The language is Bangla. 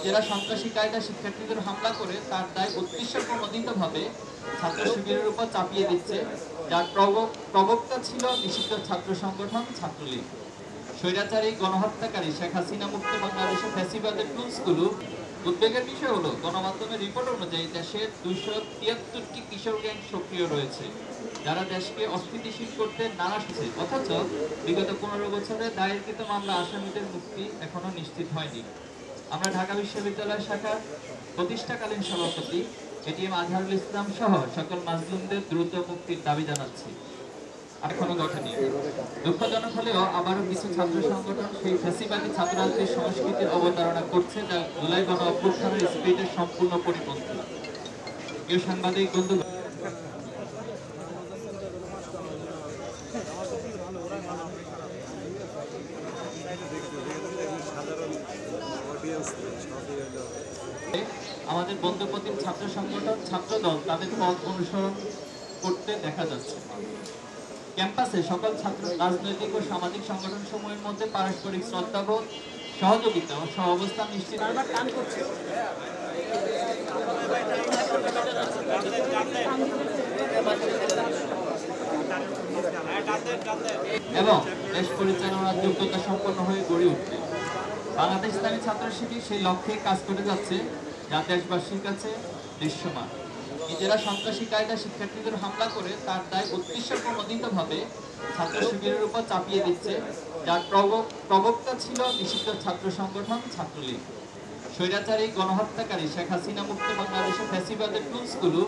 নিজেরা সন্ত্রাসী কায়দা শিক্ষার্থীদের হামলা করে তার দায় উদ্দেশ্যপ্রণোদিতভাবে ছাত্র শিবিরের উপর চাপিয়ে দিচ্ছে, যার প্রবক্তা ছিল নিষিদ্ধ ছাত্র সংগঠন ছাত্রলীগ। স্বৈরাচারী গণহত্যাকারী শেখ হাসিনা মুক্ত বাংলাদেশের ফ্যাসিবাদের টুলসগুলো। উদ্বেগের বিষয় হলো, গণমাধ্যমের রিপোর্ট অনুযায়ী দেশের 273টি কিশোর গ্যাং সক্রিয় রয়েছে, যারা দেশকে অস্থিতিশীল করতে নানা হচ্ছে। অথচ বিগত 15 বছরে দায়েরকৃত মামলা আসামিদের মুক্তি এখনো নিশ্চিত হয়নি। আমরা ঢাকা বিশ্ববিদ্যালয় শাখার প্রতিষ্ঠাকালীন সভাপতি এটিএম আজহারুল ইসলাম সহ সকল মাজলুমদের দ্রুত মুক্তির দাবি জানাচ্ছি। এখনো ঘটেনি। দুঃখজনক হলেও আবারও কিছু ছাত্র সংগঠন সেই ফ্যাসিবাদী ছাত্ররাজনীতির সংস্কৃতির অবতারণা করছে, যা জুলাই গণ অভ্যুত্থানের স্পিরিটের সম্পূর্ণ পরিপন্থী। প্রিয় সাংবাদিক বন্ধু, আমাদের বন্ধুপ্রতিম ছাত্র সংগঠন ছাত্রদল তাদের পথ অনুসরণ করতে দেখা যাচ্ছে। ক্যাম্পাসে সকল ছাত্র রাজনৈতিক ও সামাজিক সংগঠন সমূহের মধ্যে পারস্পরিক শ্রদ্ধাবোধ, সহযোগিতা ও সহাবস্থান নিশ্চিত এবং দেশ পরিচালনার যোগ্যতা সম্পন্ন হয়ে গড়ে উঠবে। বাংলাদেশ ইসলামী ছাত্র শিবির সেই লক্ষ্যে কাজ করে যাচ্ছে, যা দেশবাসীর কাছে দৃশ্যমান। নিজেরা সন্ত্রাসী কায়দা শিক্ষার্থীদের হামলা করে তার দায় উদ্দেশ্যপ্রণোদিতভাবে ছাত্র শিবিরের উপর চাপিয়ে দিচ্ছে, যার প্রবক্তা ছিল নিষিদ্ধ ছাত্র সংগঠন ছাত্রলীগ। স্বৈরাচারী গণহত্যাকারী শেখ হাসিনা মুক্ত বাংলাদেশের ফ্যাসিবাদের টুলসগুলো